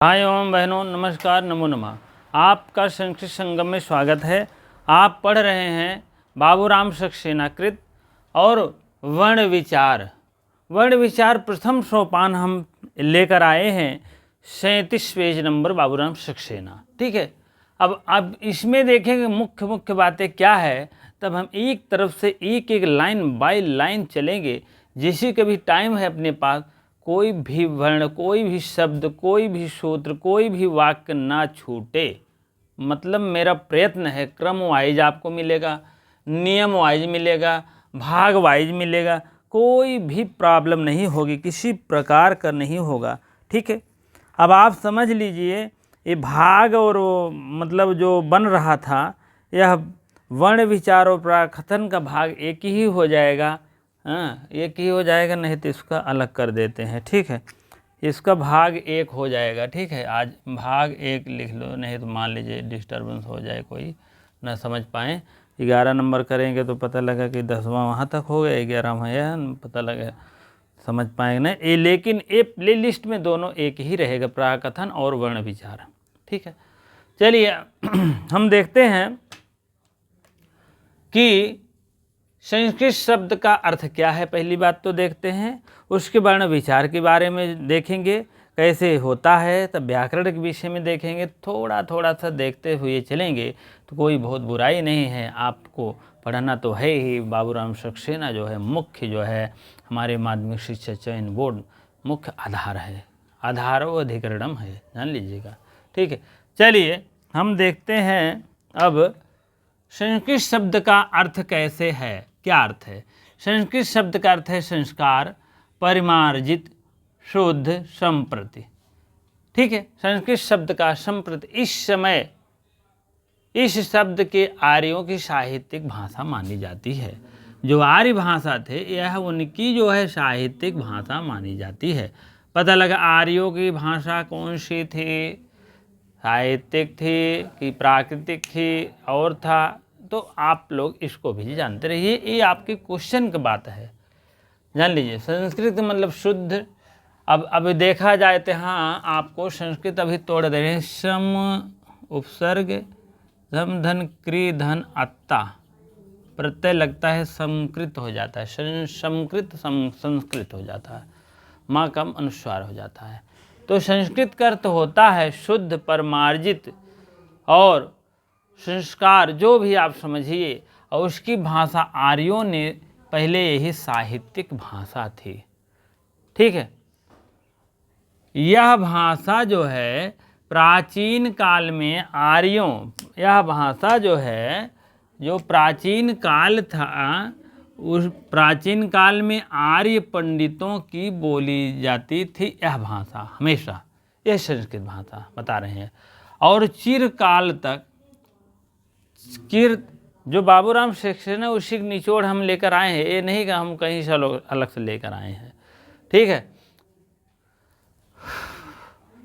भाई एवं बहनों नमस्कार, नमो नमः। आपका संस्कृत संगम में स्वागत है। आप पढ़ रहे हैं बाबूराम सक्सेना कृत और वर्ण विचार। वर्ण विचार प्रथम सोपान हम लेकर आए हैं 37 पेज नंबर बाबूराम सक्सेना। ठीक है, अब इसमें देखेंगे मुख्य बातें क्या है, तब हम एक तरफ से एक लाइन बाय लाइन चलेंगे। जिसे कभी टाइम है अपने पास, कोई भी वर्ण, कोई भी शब्द, कोई भी सूत्र, कोई भी वाक्य ना छूटे। मतलब मेरा प्रयत्न है क्रम वाइज आपको मिलेगा, नियम वाइज मिलेगा, भाग वाइज मिलेगा, कोई भी प्रॉब्लम नहीं होगी, किसी प्रकार का नहीं होगा। ठीक है, अब आप समझ लीजिए ये भाग और मतलब जो बन रहा था, यह वर्ण विचार और प्रकथन का भाग एक ही हो जाएगा। एक ही हो जाएगा, नहीं तो इसका अलग कर देते हैं। ठीक है, इसका भाग एक हो जाएगा। ठीक है, आज भाग एक लिख लो, नहीं तो मान लीजिए डिस्टर्बेंस हो जाए, कोई ना समझ पाए। 11 नंबर करेंगे तो पता लगा कि 10वां वहाँ तक हो गया, 11वां यह पता लगा समझ पाएंगे ना ये। लेकिन ये प्ले लिस्ट में दोनों एक ही रहेगा, प्रकथन और वर्ण विचार। ठीक है, चलिए हम देखते हैं कि संस्कृत शब्द का अर्थ क्या है। पहली बात तो देखते हैं, उसके वर्ण विचार के बारे में देखेंगे कैसे होता है, तब व्याकरण के विषय में देखेंगे। थोड़ा सा देखते हुए चलेंगे तो कोई बहुत बुराई नहीं है, आपको पढ़ना तो है ही। बाबूराम सक्सेना जो है मुख्य, जो है हमारे माध्यमिक शिक्षा चयन बोर्ड मुख्य आधार है, आधारो अधिकरणम है, जान लीजिएगा। ठीक है, चलिए हम देखते हैं अब संस्कृत शब्द का अर्थ कैसे है, क्या अर्थ है। संस्कृत शब्द का अर्थ है संस्कार, परिमार्जित, शुद्ध, संप्रति। ठीक है, संस्कृत शब्द का संप्रति इस समय इस शब्द के आर्यों की साहित्यिक भाषा मानी जाती है। जो आर्य भाषा थे, यह उनकी जो है साहित्यिक भाषा मानी जाती है। पता लगा आर्यों की भाषा कौन सी थी, साहित्यिक थी कि प्राकृतिक थी और था, तो आप लोग इसको भी जानते रहिए। ये आपके क्वेश्चन की बात है, जान लीजिए। संस्कृत मतलब शुद्ध। अब देखा जाए तो हाँ, आपको संस्कृत अभी तोड़ दे रहे हैं। सम उपसर्ग धम धन क्री धन अत्ता प्रत्यय लगता है, संस्कृत हो जाता है, संस्कृत संस्कृत हो जाता है, माँ कम अनुस्वार हो जाता है। तो संस्कृत का अर्थ होता है शुद्ध, परमार्जित और संस्कार, जो भी आप समझिए। और उसकी भाषा आर्यों ने पहले यही साहित्यिक भाषा थी। ठीक है, यह भाषा जो है प्राचीन काल में आर्यों, यह भाषा जो है जो प्राचीन काल था, उस प्राचीन काल में आर्य पंडितों की बोली जाती थी यह भाषा हमेशा। यह संस्कृत भाषा बता रहे हैं। और चिरकाल तक जो बाबूराम सक्सेना उसी निचोड़ हम लेकर आए हैं, ये नहीं कि हम कहीं से अलग से लेकर आए हैं। ठीक है,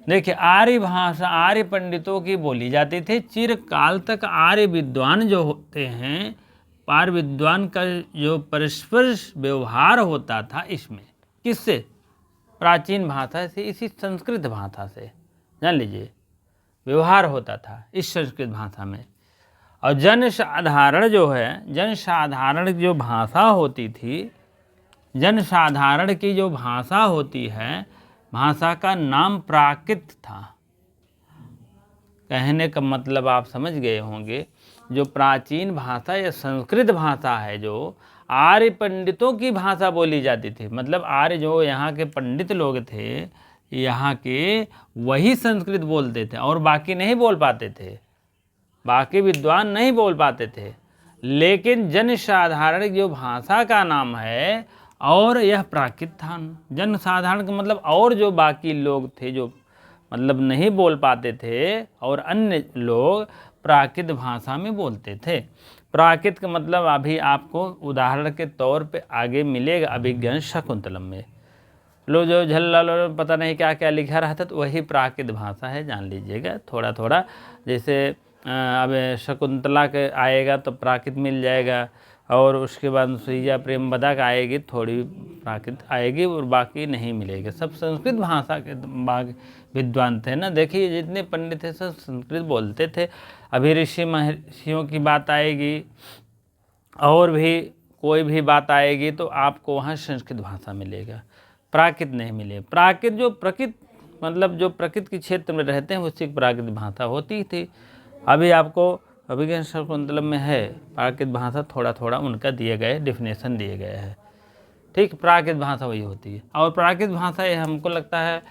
देखिए आर्य भाषा आर्य पंडितों की बोली जाती थी। चिरकाल तक आर्य विद्वान जो होते हैं, आर्य विद्वान का जो परस्पर व्यवहार होता था इसमें, किससे, प्राचीन भाषा से, इसी संस्कृत भाषा से, जान लीजिए, व्यवहार होता था इस संस्कृत भाषा में। और जनसाधारण जो है, जनसाधारण जो भाषा होती थी, जनसाधारण की जो भाषा होती है, भाषा का नाम प्राकृत था। कहने का मतलब आप समझ गए होंगे। जो प्राचीन भाषा या संस्कृत भाषा है, जो आर्य पंडितों की भाषा बोली जाती थी, मतलब आर्य जो यहाँ के पंडित लोग थे, यहाँ के वही संस्कृत बोलते थे और बाकी नहीं बोल पाते थे, बाकी विद्वान नहीं बोल पाते थे। लेकिन जनसाधारण जो भाषा का नाम है, और यह प्राकृत था। जनसाधारण का मतलब और जो बाकी लोग थे, जो मतलब नहीं बोल पाते थे, और अन्य लोग प्राकृत भाषा में बोलते थे। प्राकृत का मतलब अभी आपको उदाहरण के तौर पे आगे मिलेगा अभिज्ञान शकुंतलम में। लो जो झल्ला लो पता नहीं क्या क्या लिखा रहा था, तो वही प्राकृत भाषा है, जान लीजिएगा। थोड़ा जैसे अब शकुंतला के आएगा तो प्राकृत मिल जाएगा, और उसके बाद सुइया प्रेमवदा का आएगी, थोड़ी प्राकृत आएगी और बाकी नहीं मिलेगी, सब संस्कृत भाषा के भाग विद्वान थे ना। देखिए जितने पंडित थे सब संस्कृत बोलते थे। अभी ऋषि महर्षियों की बात आएगी और भी कोई भी बात आएगी तो आपको वहाँ संस्कृत भाषा मिलेगा, प्राकृत नहीं मिले। प्राकृत जो प्रकृत मतलब जो प्रकृति के क्षेत्र में रहते हैं उसकी प्राकृतिक भाषा होती थी। अभी आपको अभिज्ञान शाकुंतलम में है प्राकृत भाषा, थोड़ा थोड़ा उनका दिए गए डिफिनेशन दिए गए हैं। ठीक, प्राकृत भाषा वही होती है। और प्राकृत भाषा ये हमको लगता है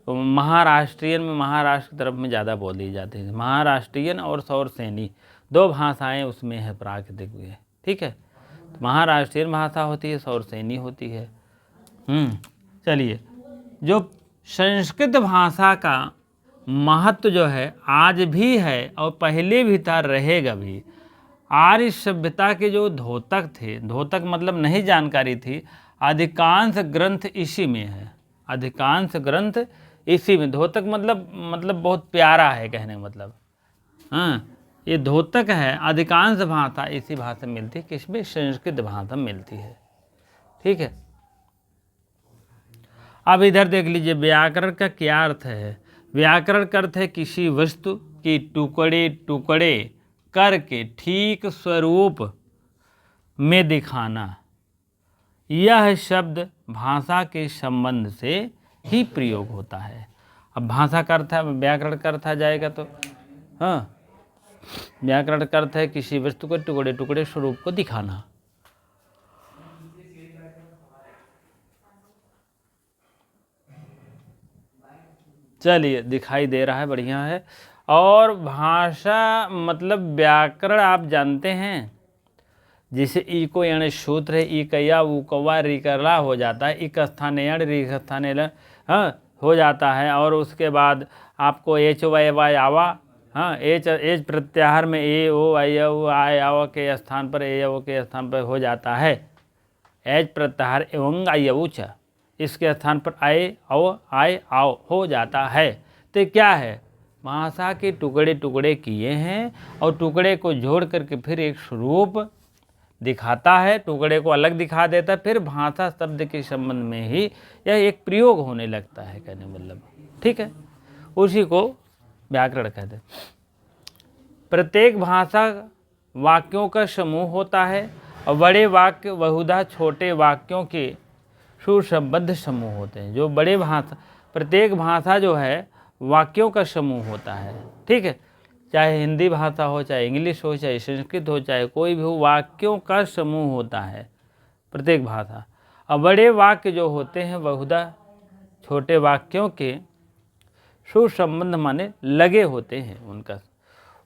महाराष्ट्रियन में, महाराष्ट्र की तरफ में ज़्यादा बोली जाती है। महाराष्ट्रियन और सौरसेनी 2 भाषाएं उसमें है प्राकृतिक में। ठीक है, तो महाराष्ट्रियन भाषा होती है, सौरसेनी होती है। चलिए, जो संस्कृत भाषा का महत्व जो है आज भी है और पहले भी था, रहेगा भी। आर्य सभ्यता के जो धोतक थे, धोतक मतलब नहीं जानकारी थी, अधिकांश ग्रंथ इसी में है। अधिकांश ग्रंथ इसी में, धोतक मतलब बहुत प्यारा है कहने का मतलब। ये धोतक है। अधिकांश भाषा इसी भाषा में मिलती है, किसमें? संस्कृत भाषा में मिलती है। ठीक है, अब इधर देख लीजिए व्याकरण का क्या अर्थ है। व्याकरण का अर्थ है किसी वस्तु की टुकड़े टुकड़े करके ठीक स्वरूप में दिखाना। यह शब्द भाषा के संबंध से ही प्रयोग होता है। अब भाषा का अर्थ है, व्याकरण का अर्थ आ जाएगा तो व्याकरण का अर्थ है किसी वस्तु को टुकड़े टुकड़े स्वरूप को दिखाना। चलिए, दिखाई दे रहा है, बढ़िया है। और भाषा मतलब व्याकरण आप जानते हैं, जिसे ई को यण सूत्र है, ई कया ऊ कौवा री करला हो जाता है, इक स्थाने यण री स्थाने ल हो जाता है। और उसके बाद आपको एच वाय वाय आवा, एच प्रत्याहार में ए ओ आई ओ आय आव के स्थान पर ए ओ के स्थान पर हो जाता है। एच प्रत्याहार एवं आई औ च, इसके स्थान पर आए आओ हो जाता है। तो क्या है? भाषा के टुकड़े टुकड़े किए हैं और टुकड़े को जोड़ करके फिर एक स्वरूप दिखाता है, टुकड़े को अलग दिखा देता है, फिर भाषा शब्द के संबंध में ही यह एक प्रयोग होने लगता है कहने मतलब। ठीक है, उसी को व्याकरण कहते हैं। प्रत्येक भाषा वाक्यों का समूह होता है और बड़े वाक्य बहुधा छोटे वाक्यों के सुसंबद्ध समूह होते हैं। जो बड़े भाषा, प्रत्येक भाषा जो है वाक्यों का समूह होता है। ठीक है, चाहे हिंदी भाषा हो, चाहे इंग्लिश हो, चाहे संस्कृत हो, चाहे कोई भी हो, वाक्यों का समूह होता है प्रत्येक भाषा। और बड़े वाक्य जो होते हैं बहुधा छोटे वाक्यों के सुसंबंध माने लगे होते हैं उनका।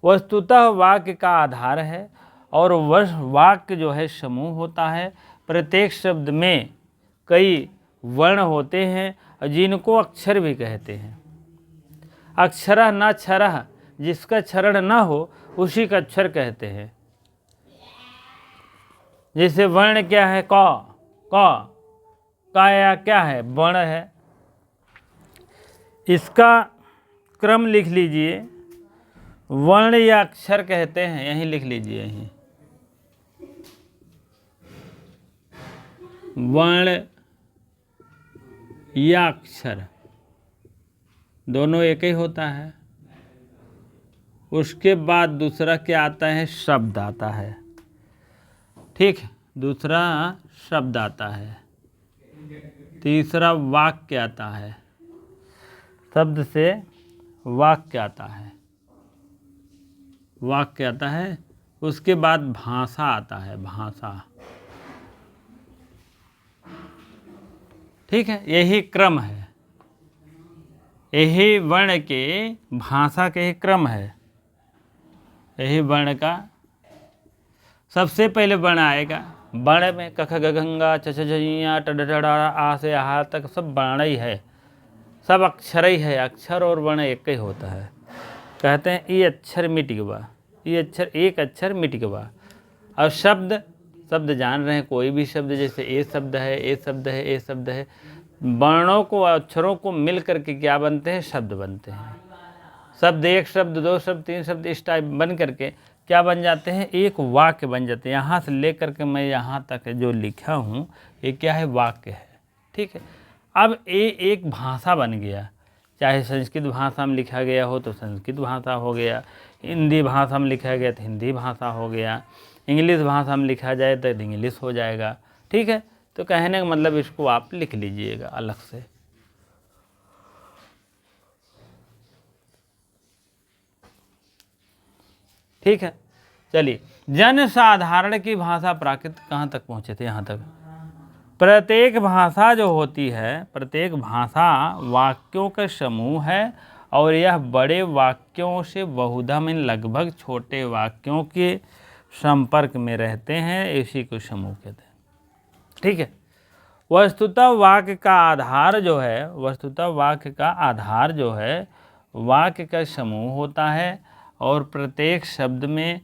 वस्तुतः वाक्य का आधार है और वाक्य जो है समूह होता है। प्रत्येक शब्द में कई वर्ण होते हैं जिनको अक्षर भी कहते हैं। अक्षरः न क्षरः, जिसका क्षरण न हो उसी का अक्षर कहते हैं। जैसे वर्ण क्या है? क या क्या है? वर्ण है। इसका क्रम लिख लीजिए, वर्ण या अक्षर कहते हैं। यहीं लिख लीजिए, यहीं वर्ण या अक्षर दोनों एक ही होता है। उसके बाद दूसरा क्या आता है? शब्द आता है। ठीक, दूसरा शब्द आता है। तीसरा वाक्य आता है, शब्द से वाक्य आता है, वाक्य आता है। उसके बाद भाषा आता है, भाषा। ठीक है, यही क्रम है, यही वर्ण के भाषा के ही क्रम है। यही वर्ण का सबसे पहले वर्ण आएगा। वर्ण में कख गंगा छ झिया टडा आ से आहा तक सब वर्ण ही है, सब अक्षर ही है। अक्षर और वर्ण एक ही होता है। कहते हैं ये अक्षर मिट गवा, ये अक्षर, एक अक्षर मिट गवा। और शब्द, शब्द जान रहे हैं, कोई भी शब्द, जैसे ए शब्द है, ए शब्द है, ए शब्द है। वर्णों को, अक्षरों को मिल करके क्या बनते हैं? शब्द बनते हैं। शब्द, एक शब्द, दो शब्द, तीन शब्द, इस टाइप बन करके क्या बन जाते हैं? एक वाक्य बन जाते हैं। यहाँ से लेकर के मैं यहाँ तक जो लिखा हूँ ये क्या है? वाक्य है। ठीक है, अब ये एक भाषा बन गया। चाहे संस्कृत भाषा में लिखा गया हो तो संस्कृत भाषा हो गया, हिंदी भाषा में लिखा गया तो हिंदी भाषा हो गया, इंग्लिश भाषा में लिखा जाए तो इंग्लिश हो जाएगा। ठीक है, तो कहने का मतलब इसको आप लिख लीजिएगा अलग से। ठीक है, चलिए। जनसाधारण की भाषा प्राकृत कहाँ तक पहुँचे थे? यहाँ तक। प्रत्येक भाषा जो होती है, प्रत्येक भाषा वाक्यों का समूह है और यह बड़े वाक्यों से बहुधा में लगभग छोटे वाक्यों के संपर्क में रहते हैं, इसी को समूह कहते हैं। ठीक है, वस्तुतः वाक्य का आधार जो है, वस्तुतः वाक्य का आधार जो है वाक्य का समूह होता है और प्रत्येक शब्द में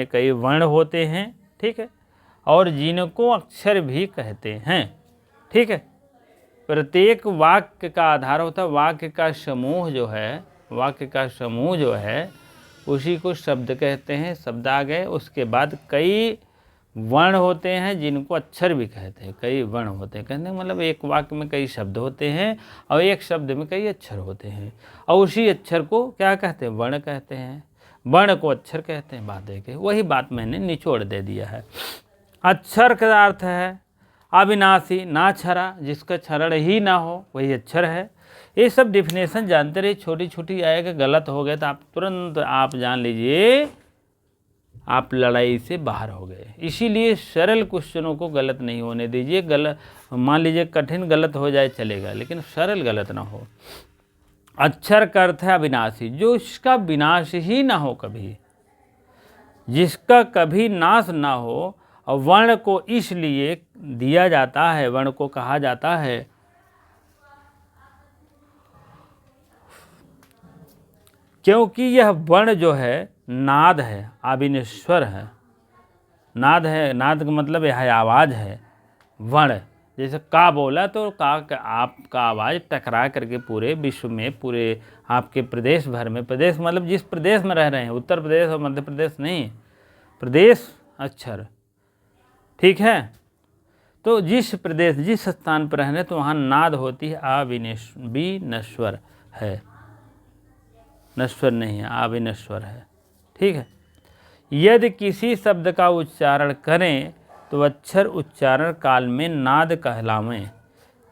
कई वर्ण होते हैं। ठीक है, और जिनको अक्षर भी कहते हैं। ठीक है, प्रत्येक वाक्य का आधार होता है, वाक्य का समूह जो है, वाक्य का समूह जो है उसी को शब्द कहते हैं। शब्द आ गए, उसके बाद कई वर्ण होते हैं जिनको अक्षर भी कहते हैं। कई वर्ण होते हैं, कहने का मतलब एक वाक्य में कई शब्द होते हैं और एक शब्द में कई अक्षर होते हैं और उसी अक्षर को क्या कहते हैं? वर्ण कहते हैं। वर्ण को अक्षर कहते हैं। बात है कि वही बात मैंने निचोड़ दे दिया है। अक्षर का अर्थ है अविनाशी, ना छरा, जिसका क्षरण ही ना हो वही अक्षर है। ये सब डिफिनेशन जानते रहिए, छोटी छोटी आएगा, गलत हो गए तो आप तुरंत आप जान लीजिए आप लड़ाई से बाहर हो गए। इसीलिए सरल क्वेश्चनों को गलत नहीं होने दीजिए। गलत मान लीजिए कठिन गलत हो जाए चलेगा, लेकिन सरल गलत ना हो। अक्षर का अर्थ है अविनाशी, जो इसका विनाश ही ना हो कभी, जिसका कभी नाश ना हो। और वर्ण को इसलिए दिया जाता है, वर्ण को कहा जाता है क्योंकि यह वर्ण जो है नाद है, अविनश्वर है। नाद है, नाद का मतलब यह है आवाज़ है। वर्ण जैसे का बोला तो का आपका आवाज़ टकरा करके पूरे विश्व में, पूरे आपके प्रदेश भर में, प्रदेश मतलब जिस प्रदेश में रह रहे हैं, उत्तर प्रदेश और मध्य प्रदेश नहीं, प्रदेश अक्षर। ठीक है, तो जिस प्रदेश जिस स्थान पर रहने तो वहाँ नाद होती है, अविनश्वर है, नश्वर नहीं है, अविनश्वर है। ठीक है, यदि किसी शब्द का उच्चारण करें तो अक्षर उच्चारण काल में नाद कहलावें।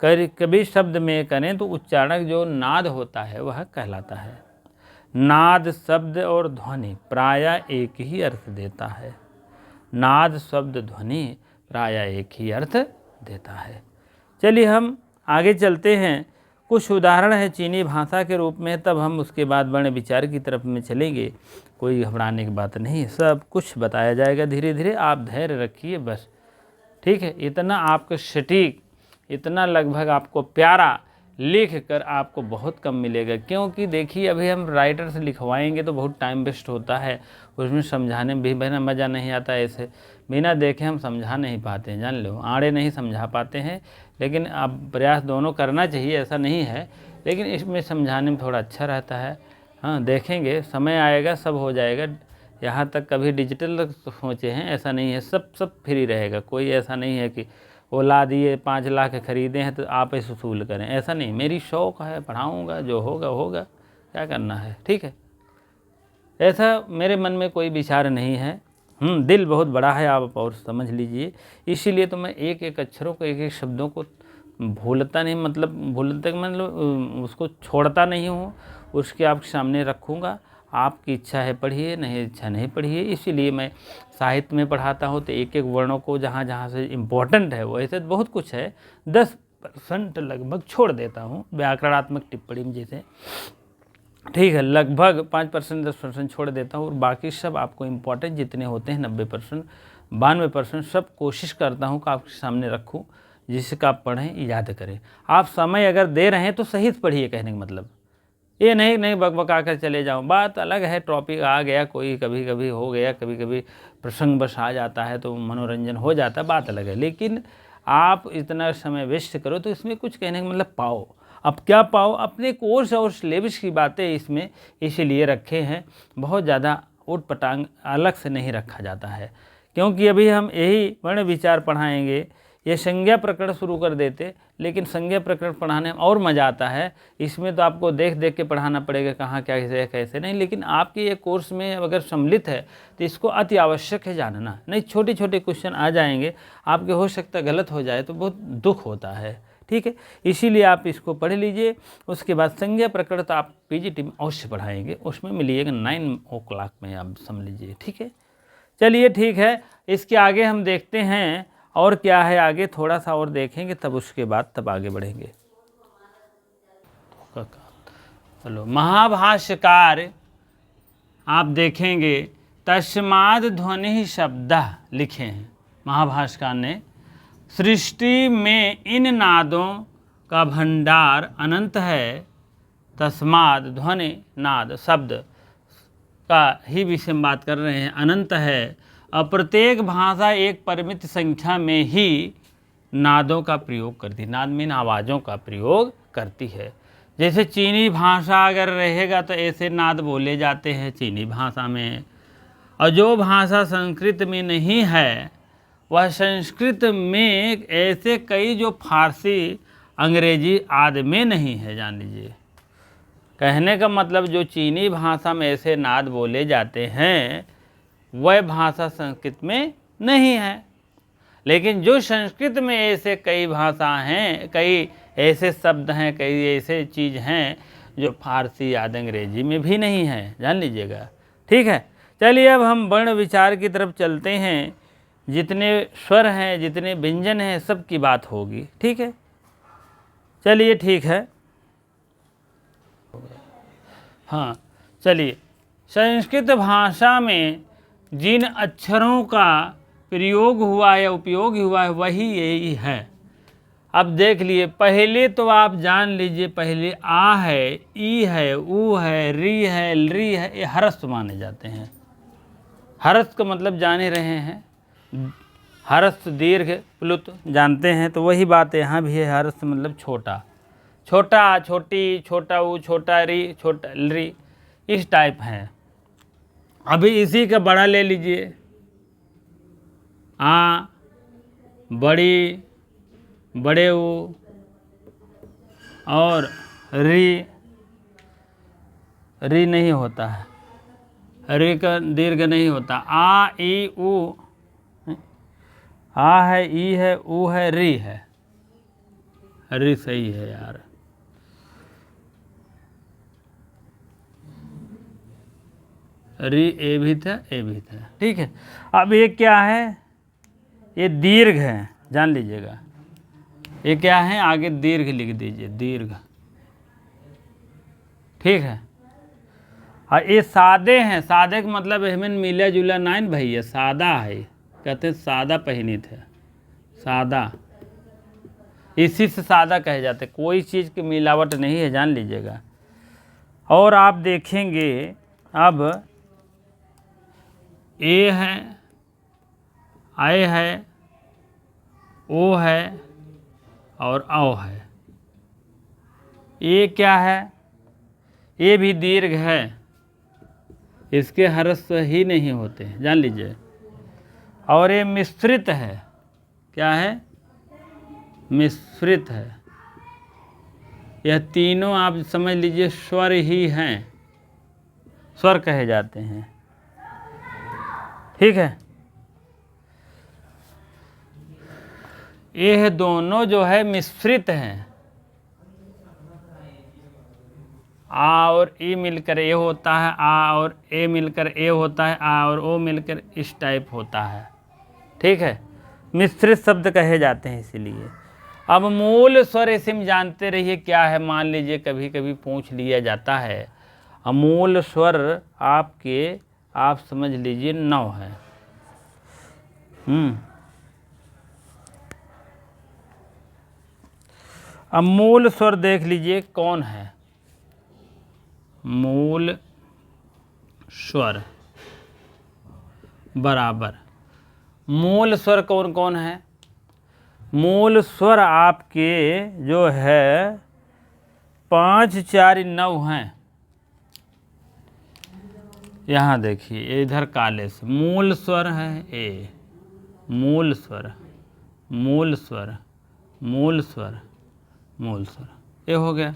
कभी शब्द में करें तो उच्चारण जो नाद होता है वह कहलाता है। नाद शब्द और ध्वनि प्रायः एक ही अर्थ देता है। नाद शब्द ध्वनि प्रायः एक ही अर्थ देता है। चलिए हम आगे चलते हैं। कुछ उदाहरण है चीनी भाषा के रूप में, तब हम उसके बाद वर्ण विचार की तरफ में चलेंगे। कोई घबराने की बात नहीं, सब कुछ बताया जाएगा धीरे धीरे, आप धैर्य रखिए बस। ठीक है, इतना आपको सटीक, इतना लगभग आपको प्यारा लिख कर आपको बहुत कम मिलेगा। क्योंकि देखिए अभी हम राइटर से लिखवाएंगे तो बहुत टाइम वेस्ट होता है, उसमें समझाने में भी बिना मज़ा नहीं आता। ऐसे बिना देखे हम समझा नहीं पाते हैं, जान लो, आड़े नहीं समझा पाते हैं। लेकिन अब प्रयास दोनों करना चाहिए, ऐसा नहीं है, लेकिन इसमें समझाने में थोड़ा अच्छा रहता है। हाँ, देखेंगे, समय आएगा सब हो जाएगा। यहाँ तक कभी डिजिटल सोचे हैं, ऐसा नहीं है, सब फ्री रहेगा। कोई ऐसा नहीं है कि वो ला दिए 5 लाख खरीदे हैं तो आप ऐसे वसूल करें, ऐसा नहीं। मेरी शौक़ है, पढ़ाऊँगा, जो होगा होगा, क्या करना है। ठीक है, ऐसा मेरे मन में कोई विचार नहीं है। दिल बहुत बड़ा है, आप और समझ लीजिए। इसीलिए तो मैं एक एक अक्षरों को, एक एक शब्दों को भूलता नहीं, मतलब उसको छोड़ता नहीं हूँ, उसके आपके सामने रखूँगा। आपकी इच्छा है पढ़िए, नहीं इच्छा नहीं पढ़िए। इसीलिए मैं साहित्य में पढ़ाता हूँ तो एक एक वर्णों को जहाँ जहाँ से इम्पोर्टेंट है, वैसे तो बहुत कुछ है, 10% लगभग छोड़ देता हूँ व्याकरणात्मक टिप्पणी में जैसे। ठीक है, लगभग 5% 10% छोड़ देता हूँ और बाकी सब आपको इम्पोर्टेंट जितने होते हैं 90% 92% सब कोशिश करता हूँ कि आपके सामने रखूँ, जिसका आप पढ़ें, याद करें। आप समय अगर दे रहे हैं तो सही से पढ़िए, कहने का मतलब ये नहीं बकबका कर चले जाऊँ। बात अलग है, टॉपिक आ गया, कोई कभी कभी हो गया, कभी कभी प्रसंग बस आ जाता है तो मनोरंजन हो जाता है, बात अलग है। लेकिन आप इतना समय वेस्ट करो तो इसमें कुछ कहने का मतलब पाओ। अब क्या पाओ? अपने कोर्स और सिलेबस की बातें इसमें इसीलिए रखे हैं, बहुत ज़्यादा उट पटांग अलग से नहीं रखा जाता है। क्योंकि अभी हम यही वर्ण विचार पढ़ाएंगे, ये संज्ञा प्रकरण शुरू कर देते, लेकिन संज्ञा प्रकरण पढ़ाने में और मज़ा आता है। इसमें तो आपको देख देख के पढ़ाना पड़ेगा, कहाँ क्या कैसे कैसे नहीं, लेकिन आपके ये कोर्स में अगर सम्मिलित है तो इसको अति आवश्यक है जानना। नहीं, छोटे छोटे क्वेश्चन आ जाएंगे, आपके हो सकता है गलत हो जाए तो बहुत दुख होता है। ठीक है, इसीलिए आप इसको पढ़ लीजिए। उसके बाद संज्ञा प्रकरण तो आप पीजीटी में अवश्य पढ़ाएंगे, उसमें मिलिएगा 9 o'clock में, आप समझ लीजिए। ठीक है, चलिए ठीक है, इसके आगे हम देखते हैं और क्या है आगे, थोड़ा सा और देखेंगे, तब उसके बाद तब आगे बढ़ेंगे। चलो, महाभाष्यकार आप देखेंगे तस्माद् ध्वनि शब्दः लिखे हैं महाभाष्यकार ने। सृष्टि में इन नादों का भंडार अनंत है, तस्माद् ध्वनि नाद शब्द का ही विषय में बात कर रहे हैं, अनंत है। और प्रत्येक भाषा एक परिमित संख्या में ही नादों का प्रयोग करती है, नाद में आवाज़ों का प्रयोग करती है। जैसे चीनी भाषा अगर रहेगा तो ऐसे नाद बोले जाते हैं चीनी भाषा में, और जो भाषा संस्कृत में नहीं है वह संस्कृत में ऐसे कई जो फारसी अंग्रेजी आदि में नहीं है, जान लीजिए। कहने का मतलब जो चीनी भाषा में ऐसे नाद बोले जाते हैं वह भाषा संस्कृत में नहीं है, लेकिन जो संस्कृत में ऐसे कई भाषा हैं, कई ऐसे शब्द हैं, कई ऐसे चीज़ हैं जो फारसी आदि अंग्रेजी में भी नहीं है, जान लीजिएगा। ठीक है, चलिए अब हम वर्ण विचार की तरफ चलते हैं। जितने स्वर हैं, जितने व्यंजन हैं, सब की बात होगी। ठीक है, चलिए ठीक है। हाँ, चलिए, संस्कृत भाषा में जिन अक्षरों का प्रयोग हुआ है या उपयोग हुआ है वही यही है। अब देख लिए, पहले तो आप जान लीजिए, पहले आ है, ई है, ऊ है, री है, ली है, ये हरस्व माने जाते हैं। हरस्व का मतलब जाने रहे हैं, हरस्व दीर्घ प्लुत जानते हैं, तो वही बात यहाँ भी है। हरस्व मतलब छोटा, छोटा, छोटी, छोटा ऊ, छोटा री, छोटा ली, इस टाइप हैं। अभी इसी का बड़ा ले लीजिए, आ, बड़ी, बड़े ऊ, और री नहीं होता है, री का दीर्घ नहीं होता। आ, ई, ऊ, आ है, ई है, ऊ है, री है, री सही है यार। री ए भी था, ए भी था। ठीक है, अब ये क्या है, ये दीर्घ है, जान लीजिएगा। ये क्या है, आगे दीर्घ लिख दीजिए, दीर्घ। ठीक है, और ये सादे हैं, सादे का मतलब हमें मिला जुला नाइन भैया, सादा है, कहते हैं सादा पहिनित है, सादा, इसी से सादा कहे जाते, कोई चीज़ की मिलावट नहीं है, जान लीजिएगा। और आप देखेंगे अब ए है, आए है, ओ है और औ है। ये क्या है, ये भी दीर्घ है, इसके हरस्व ही नहीं होते, जान लीजिए। और ये मिश्रित है, क्या है, मिश्रित है। यह तीनों आप समझ लीजिए स्वर ही हैं, स्वर कहे जाते हैं। ठीक है, यह दोनों जो है मिश्रित हैं। आ और ई मिलकर ए होता है, आ और ए मिलकर ए होता है, आ और ओ मिलकर इस टाइप होता है। ठीक है, मिश्रित शब्द कहे जाते हैं इसीलिए। अब मूल स्वर इसे में जानते रहिए क्या है। मान लीजिए कभी कभी पूछ लिया जाता है, मूल स्वर आपके, आप समझ लीजिए 9 है। अब मूल स्वर देख लीजिए कौन है, मूल स्वर बराबर मूल स्वर कौन कौन है। मूल स्वर आपके जो है 5, 4, 9 हैं। यहाँ देखिए इधर काले से मूल स्वर है, ए मूल स्वर मूल स्वर, मूल स्वर, मूल स्वर, ये हो गया।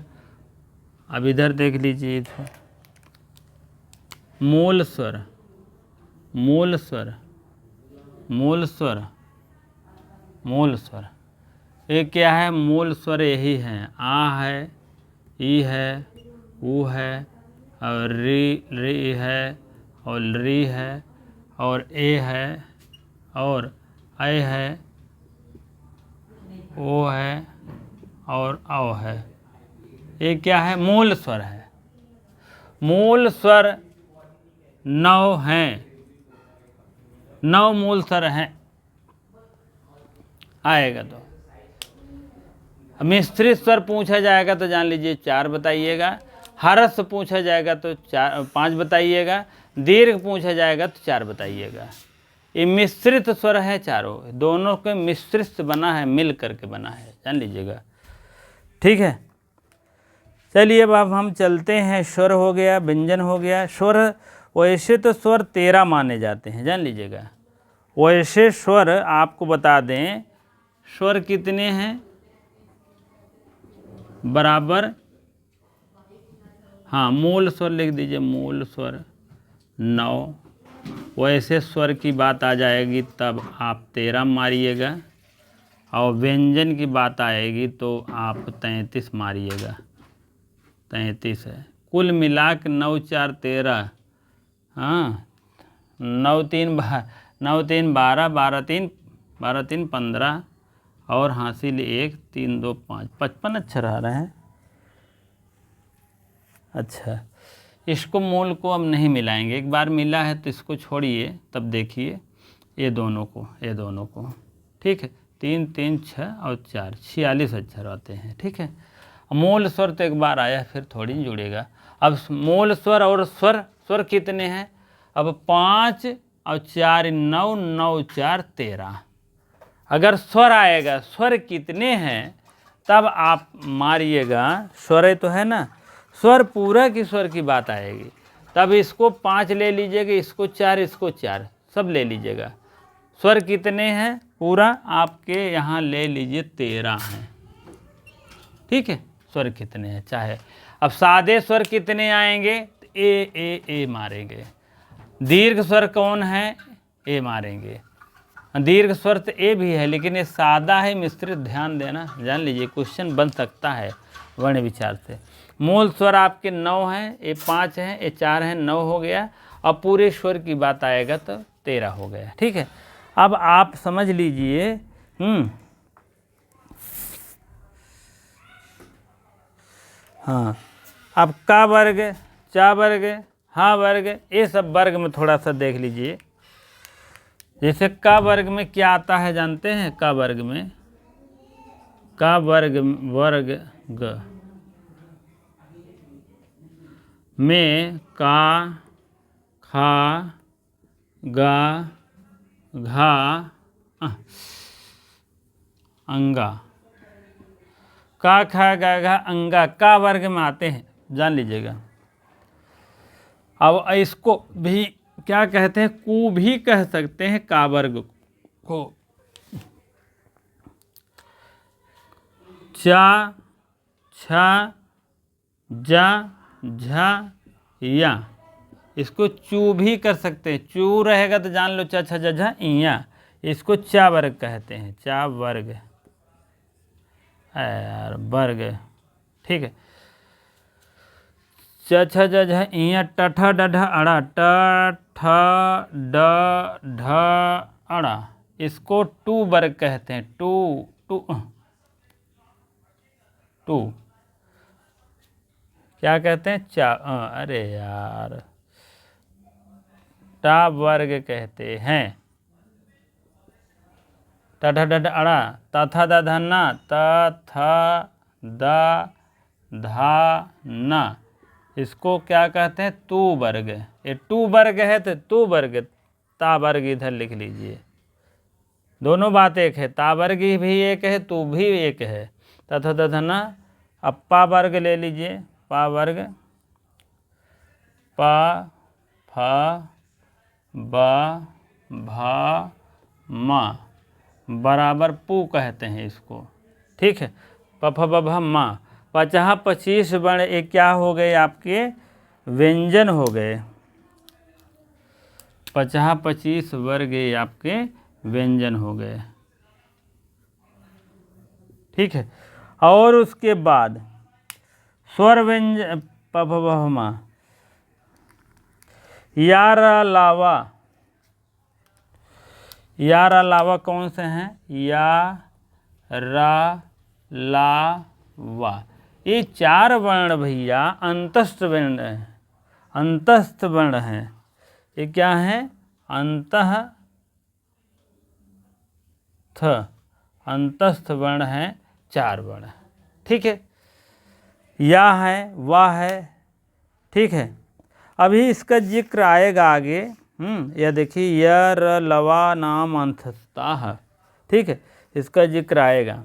अब इधर देख लीजिए इधर, मूल स्वर, मूल स्वर, मूल स्वर, मूल स्वर, ये क्या है? मूल स्वर यही है, आ है, ई है, ऊ है, और री है, और री है, और ए है, और ऐ है, ओ है, और औ है। ये क्या है? मूल स्वर है। मूल स्वर 9 हैं, 9 मूल स्वर हैं। आएगा तो मिश्रित स्वर पूछा जाएगा तो जान लीजिए 4 बताइएगा, हर्ष पूछा जाएगा तो 5 बताइएगा, दीर्घ पूछा जाएगा तो 4 बताइएगा। ये मिश्रित स्वर है चारों, दोनों के मिश्रित से बना है, मिल करके बना है, जान लीजिएगा। ठीक है, चलिए अब हम चलते हैं। स्वर हो गया, व्यंजन हो गया। स्वर वैसे तो स्वर 13 माने जाते हैं, जान लीजिएगा। वैसे स्वर आपको बता दें, स्वर कितने हैं? बराबर, हाँ, मूल स्वर लिख दीजिए, मूल स्वर 9। वैसे स्वर की बात आ जाएगी तब आप 13 मारिएगा, और व्यंजन की बात आएगी तो आप 33 मारिएगा। 33 है, कुल मिला के 9 4 13, हाँ, 9 3 12, 12 3 15, और हासिल 1 3 2 5, 55 अक्षर आ रहे हैं। अच्छा, इसको मूल को अब नहीं मिलाएंगे, एक बार मिला है तो इसको छोड़िए, तब देखिए ये दोनों को, ये दोनों को। ठीक है, 3 3 6 और 4, 46 अक्षर आते हैं। ठीक है, मूल स्वर तो एक बार आया, फिर थोड़ी जुड़ेगा। अब मूल स्वर और स्वर कितने हैं? अब 5 और 4 9, 9 4 13। अगर स्वर आएगा, स्वर कितने हैं तब आप मारिएगा। स्वर तो है ना, स्वर पूरा की स्वर की बात आएगी, तब इसको 5 ले लीजिएगा, इसको 4, इसको 4, सब ले लीजिएगा। स्वर कितने हैं पूरा आपके यहाँ ले लीजिए 13 हैं। ठीक है, स्वर कितने हैं चाहे। अब सादे स्वर कितने आएंगे? ए मारेंगे। दीर्घ स्वर कौन है? ए मारेंगे। दीर्घ स्वर तो ए भी है, लेकिन ये सादा है, मिश्रित, ध्यान देना, जान लीजिए, क्वेश्चन बन सकता है वर्ण विचार से। मूल स्वर आपके 9 हैं, ये 5 हैं, ये 4 हैं, 9 हो गया। अब पूरे स्वर की बात आएगा तो 13 हो गया। ठीक है, अब आप समझ लीजिए, हाँ, अब का वर्ग, चा वर्ग, हा वर्ग, ये सब वर्ग में थोड़ा सा देख लीजिए। जैसे का वर्ग में क्या आता है जानते हैं? का वर्ग में, का वर्ग ग में का, खा, गा, घा, अंगा। का, खा, गा, घा, अंगा का वर्ग में आते हैं, जान लीजिएगा। अब इसको भी क्या कहते हैं? कु भी कह सकते हैं का वर्ग को। चा, छा, जा, झा, या, इसको चू भी कर सकते हैं। चू रहेगा तो जान लो चा, छा, जा, झा, इया, इसको चा वर्ग कहते हैं। चा वर्ग, यार वर्ग, ठीक है। च छ ज झ इया, ट ठ ड ढ अड़ा, ट ठ ड ढ अड़ा, इसको टू वर्ग कहते हैं। टू टू टू क्या कहते हैं? चा, अरे यार, टा वर्ग कहते हैं। ट ठ ड ढ अड़ा, त थ द ध न, त थ द धा न, इसको क्या कहते हैं? तू वर्ग। ये टू वर्ग है तो तू वर्ग, ता वर्ग इधर लिख लीजिए। दोनों बात एक है, ता वर्ग भी एक है, तू भी एक है। तथा तथा न, अब पा वर्ग ले लीजिए। पा वर्ग, पा, फा, बा, भा, मा, बराबर पू कहते हैं इसको। ठीक है, प फ ब भ मा, 25 वर्ण ये क्या हो गए आपके व्यंजन हो गए। 25 वर्ग ये आपके व्यंजन हो गए। ठीक है, और उसके बाद स्वर व्यंजन प फ ब भ मा, यार अलावा, यार अलावा कौन से हैं, या रा ला वा, ये 4 वर्ण भैया अंतस्थ वर्ण है, अंतस्थ वर्ण हैं। ये क्या है, अंतः थ, अंतस्थ वर्ण हैं 4 वर्ण। ठीक है, या है, वाह है। ठीक है, अभी इसका जिक्र आएगा आगे। यह देखिए, य र लवा नाम अंतस्ताः। ठीक है, इसका जिक्र आएगा,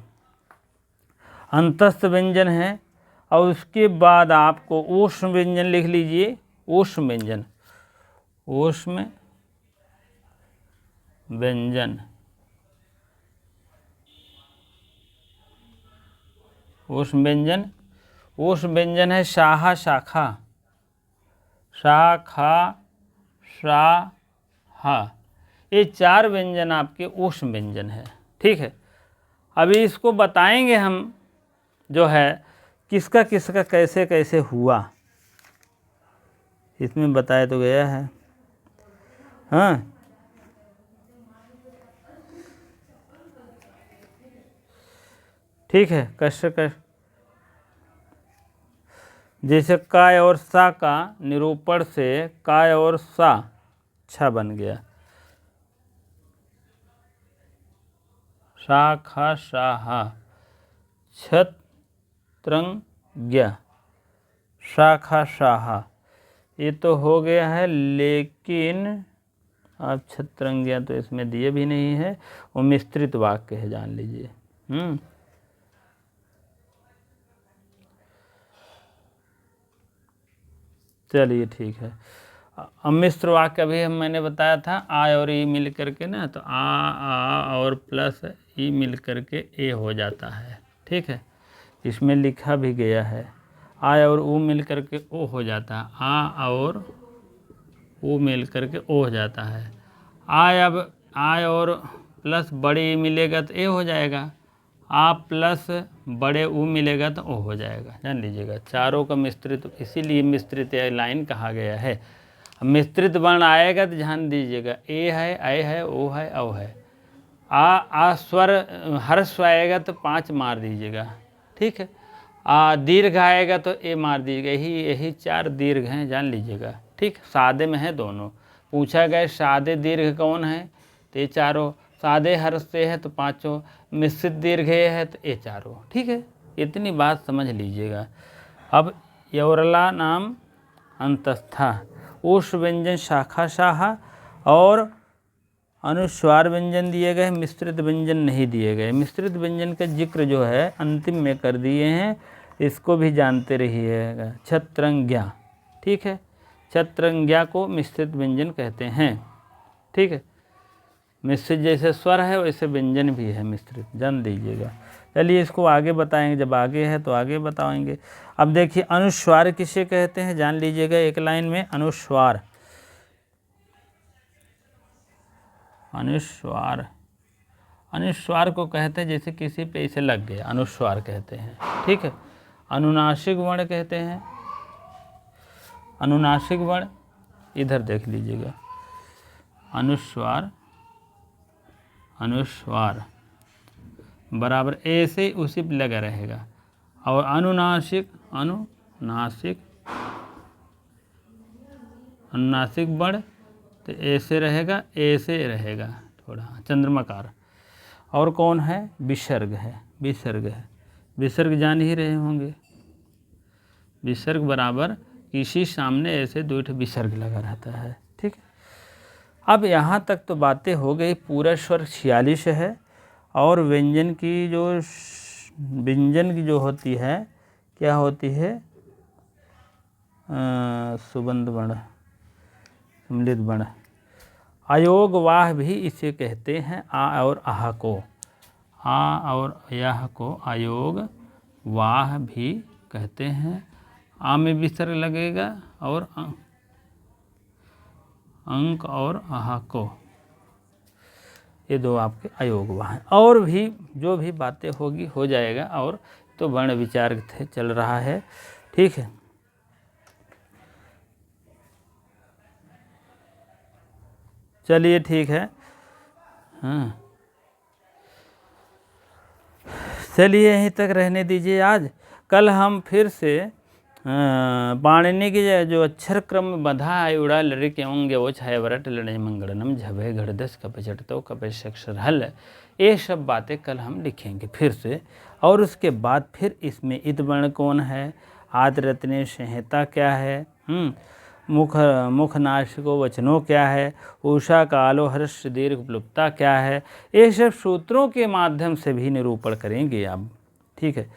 अंतस्थ व्यंजन है। और उसके बाद आपको ऊष्म व्यंजन लिख लीजिए, ऊष्म व्यंजन, ऊष्म व्यंजन, ऊष्म व्यंजन, ऊष्म व्यंजन है शाहा शाखा, शाखा शाहा, ये 4 व्यंजन आपके ऊष्म व्यंजन है। ठीक है, अभी इसको बताएंगे हम, जो है किसका किसका कैसे कैसे हुआ, इसमें बताया तो गया है। हाँ, ठीक है, कष्ट जैसे काय और सा का निरूपण से काय और सा छा बन गया, शाखा शाहा, छत्रंग्य, शाखा शाहा, ये तो हो गया है। लेकिन अब छत्रंग्या तो इसमें दिए भी नहीं है, वो मिश्रित वाक्य है, जान लीजिए। चलिए ठीक है। मिश्र वाक्य अभी हम मैंने बताया था, आ और ई मिल करके ना, तो आ और प्लस ई मिल करके ए हो जाता है। ठीक है, इसमें लिखा भी गया है, आ और ऊ मिल करके ओ हो जाता है, आ और ऊ मिल करके ओ हो जाता है। अब आ और प्लस बड़े ई मिलेगा तो ए हो जाएगा, आ प्लस बड़े ऊ मिलेगा तो ओ हो जाएगा, जान लीजिएगा। चारों का मिश्रित, इसीलिए मिश्रित लाइन कहा गया है। मिश्रित वर्ण आएगा तो ध्यान दीजिएगा, ए है, ऐ है, ओ है, औ है। आ स्वर हर्ष आएगा तो 5 मार दीजिएगा। ठीक है, दीर्घ आएगा तो ए मार दीजिएगा। यही 4 दीर्घ हैं, जान लीजिएगा। ठीक, सादे में है दोनों। पूछा गया सादे दीर्घ कौन है, तो ये चारों। सादे हर्ष से है तो 5, मिश्रित दीर्घ है तो ये 4। ठीक है, इतनी बात समझ लीजिएगा। अब यौरला नाम अंतस्था, ऊष व्यंजन शाखा शाहा, और अनुस्वार व्यंजन दिए गए, मिश्रित व्यंजन नहीं दिए गए। मिश्रित व्यंजन का जिक्र जो है अंतिम में कर दिए हैं, इसको भी जानते रहिएगा। छत्रंग्या, ठीक है, छत्रंग्या को मिश्रित व्यंजन कहते हैं। ठीक है, मिश्रित जैसे स्वर है वैसे व्यंजन भी है मिश्रित, जान दीजिएगा। चलिए इसको आगे बताएंगे, जब आगे है तो आगे बताएंगे। अब देखिए अनुस्वार किसे कहते हैं, जान लीजिएगा एक लाइन में। अनुस्वार, अनुस्वार, अनुस्वार को कहते हैं जैसे किसी पे इसे लग गया, अनुस्वार कहते हैं। ठीक है, अनुनासिक वर्ण कहते हैं। अनुनासिक वर्ण इधर देख लीजिएगा, अनुस्वार, अनुस्वार बराबर ए से उसी पे लगा रहेगा। और अनुनासिक, अनुनासिक, अनुनासिक वर्ण तो ऐसे रहेगा, ऐसे रहेगा थोड़ा चंद्रमाकार। और कौन है, विसर्ग है, विसर्ग है। विसर्ग जान ही रहे होंगे, विसर्ग बराबर किसी सामने ऐसे 2 विसर्ग लगा रहता है। ठीक है, अब यहाँ तक तो बातें हो गई। पूरा स्वर 46 है। और व्यंजन की जो, व्यंजन की जो होती है क्या होती है, सुबंध वर्ण, सम्मिलित वर्ण। अयोग वाह भी इसे कहते हैं, आ और आह को। आ और यह को अयोग वाह भी कहते हैं। आ में विसर्ग लगेगा और अंक और आह को, ये दो आपके अयोग वाह हैं। और भी जो भी बातें होगी हो जाएगा, और तो वर्ण विचार चल रहा है, ठीक है। चलिए ठीक है, हाँ चलिए यहीं तक रहने दीजिए आज। कल हम फिर से पाणिनि की जो अक्षर क्रम बधा है उड़ा लड़े के होंगे वो छाया वरट लड़े मंगड़नम झभे घड़दस कपे चटतो कपे अक्षर हल, ये सब बातें कल हम लिखेंगे फिर से। और उसके बाद फिर इसमें इत वर्ण कौन है, आद रत्ने संहिता क्या है, मुख नासिको वचनों क्या है, उषा कालो हर्ष दीर्घ प्लुप्ता क्या है, ये सब सूत्रों के माध्यम से भी निरूपण करेंगे आप, ठीक है।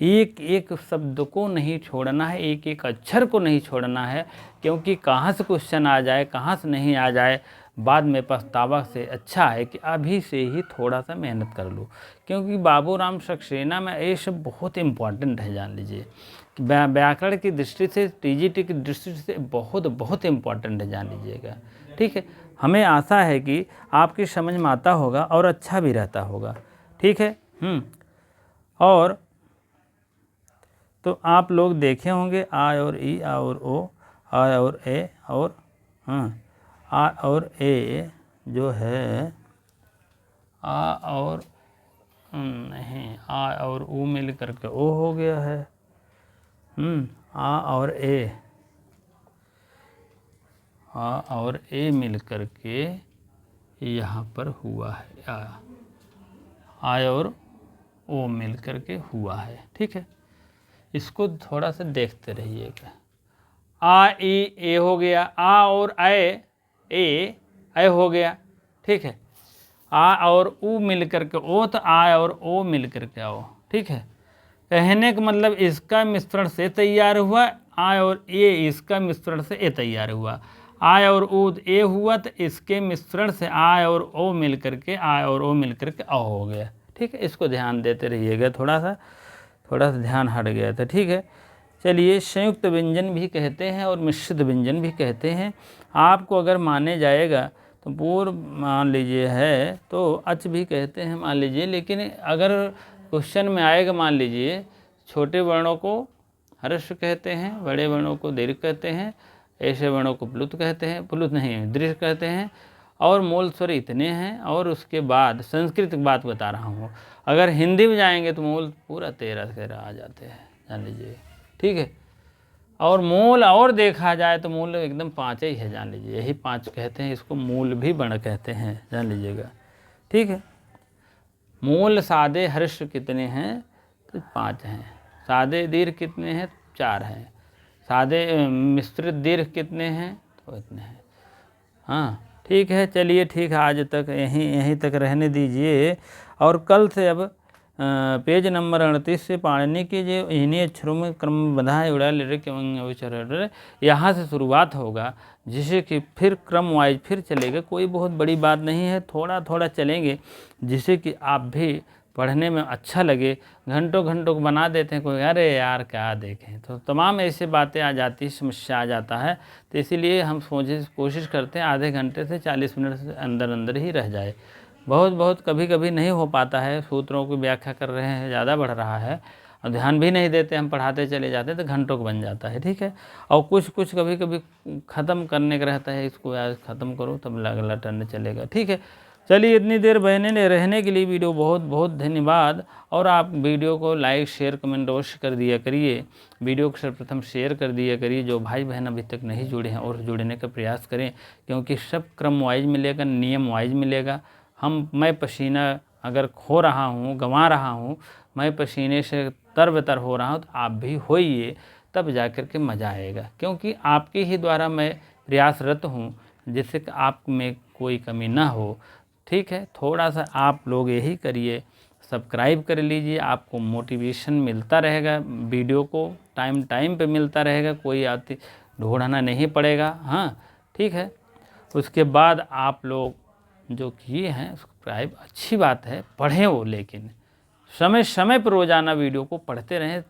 एक एक शब्द को नहीं छोड़ना है, एक एक अक्षर को नहीं छोड़ना है, क्योंकि कहाँ से क्वेश्चन आ जाए कहाँ से नहीं आ जाए बाद में पछतावा से अच्छा है कि अभी से ही थोड़ा सा मेहनत कर लो, क्योंकि बाबूराम सक्सेना में ये सब बहुत इम्पॉर्टेंट है, जान लीजिए। व्याकरण की दृष्टि से, टीजीटी की दृष्टि से बहुत बहुत इम्पॉर्टेंट है, जान लीजिएगा, ठीक है। हमें आशा है कि आपकी समझ में आता होगा और अच्छा भी रहता होगा, ठीक है। और तो आप लोग देखे होंगे आ और ई, आ और ओ, आ और ए, और आ और ए जो है आ और नहीं, आ और ऊ मिल करके ओ हो गया है। आ और ए, आ और ए मिल करके यहाँ पर हुआ है, आ और ओ मिल करके हुआ है, ठीक है। इसको थोड़ा सा देखते रहिएगा। आ ई ए हो गया, आ और ए हो गया, ठीक है। आ और ऊ मिल करके ओ, तो आ और ओ मिल करके आओ, ठीक है। कहने का मतलब इसका मिश्रण से तैयार हुआ, आ और ए इसका मिश्रण से ए तैयार हुआ, आ और ऊ ए हुआ, तो इसके मिश्रण से आ और ओ मिल करके आ और ओ मिल करके अ हो गया, ठीक है। इसको ध्यान देते रहिएगा, थोड़ा सा ध्यान हट गया था, ठीक है। चलिए, संयुक्त व्यंजन भी कहते हैं और मिश्रित व्यंजन भी कहते हैं। आपको अगर माने जाएगा तो पूर्व मान लीजिए है तो अच भी कहते हैं मान लीजिए, लेकिन अगर क्वेश्चन में आएगा मान लीजिए छोटे वर्णों को हर्ष कहते हैं, बड़े वर्णों को दीर्घ कहते हैं, ऐसे वर्णों को प्लुत कहते हैं, प्लुत नहीं दृढ़ कहते हैं, और मूल स्वर इतने हैं। और उसके बाद संस्कृत की बात बता रहा हूँ, अगर हिंदी में जाएंगे तो मूल पूरा 13 आ जाते हैं, जान लीजिए, ठीक है। और मूल और देखा जाए तो मूल एकदम 5 ही है, जान लीजिए, यही 5 कहते हैं, इसको मूल भी वर्ण कहते हैं, जान लीजिएगा, ठीक है। मूल सादे हर्ष कितने हैं, तो 5 हैं। सादे दीर्घ कितने हैं, 4 हैं। सादे मिश्रित दीर्घ कितने हैं, तो इतने हैं, हाँ ठीक है। चलिए ठीक है, आज तक यहीं तक रहने दीजिए। और कल से अब पेज नंबर 38 से पाणिनि के जो इन्हीं अक्षरों में क्रम बंधा है उड़ा ले यहाँ से शुरुआत होगा, जिसे कि फिर क्रम वाइज फिर चलेगा। कोई बहुत बड़ी बात नहीं है, थोड़ा थोड़ा चलेंगे, जिससे कि आप भी पढ़ने में अच्छा लगे। घंटों घंटों को बना देते हैं, कोई अरे यार क्या देखें, तो तमाम ऐसे बातें आ जाती, समस्या आ जाता है। तो इसीलिए हम कोशिश करते हैं आधे घंटे से 40 मिनट से अंदर ही रह जाए। बहुत कभी कभी नहीं हो पाता है, सूत्रों की व्याख्या कर रहे हैं, ज़्यादा बढ़ रहा है और ध्यान भी नहीं देते, हम पढ़ाते चले जाते हैं तो घंटों को बन जाता है, ठीक है। और कुछ कभी कभी ख़त्म करने का रहता है, इसको आज ख़त्म करो तब अगला टर्न चलेगा, ठीक है। चलिए, इतनी देर बहने रहने के लिए वीडियो बहुत बहुत धन्यवाद। और आप वीडियो को लाइक शेयर कमेंट अवश्य कर दिया करिए। वीडियो को सर्वप्रथम शेयर कर दिया करिए, जो भाई बहन अभी तक नहीं जुड़े हैं और जुड़ने का प्रयास करें, क्योंकि सब क्रम वाइज मिलेगा, नियम वाइज मिलेगा। मैं पसीना अगर खो रहा हूँ, गंवा रहा हूँ, मैं पसीने से तरबतर हो रहा हूँ, तो आप भी होइए, तब जा कर के मज़ा आएगा, क्योंकि आपके ही द्वारा मैं प्रयासरत हूँ, जिससे कि आप में कोई कमी ना हो, ठीक है। थोड़ा सा आप लोग यही करिए, सब्सक्राइब कर लीजिए, आपको मोटिवेशन मिलता रहेगा, वीडियो को टाइम पे मिलता रहेगा, कोई आती ढूंढना नहीं पड़ेगा, हाँ ठीक है। उसके बाद आप लोग जो किए हैं उसको सब्सक्राइब अच्छी बात है, पढ़ें वो, लेकिन समय समय पर रोज़ाना वीडियो को पढ़ते रहें,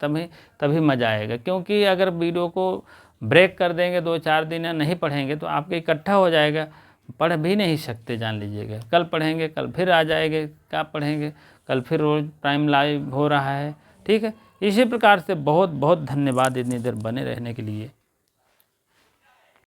तभी मज़ा आएगा। क्योंकि अगर वीडियो को ब्रेक कर देंगे 2-4 दिन या नहीं पढ़ेंगे तो आपके इकट्ठा हो जाएगा, पढ़ भी नहीं सकते, जान लीजिएगा। कल पढ़ेंगे, कल फिर आ जाएंगे, क्या पढ़ेंगे, कल फिर रोज़ टाइम लाइव हो रहा है, ठीक है। इसी प्रकार से बहुत बहुत धन्यवाद इतनी देर बने रहने के लिए।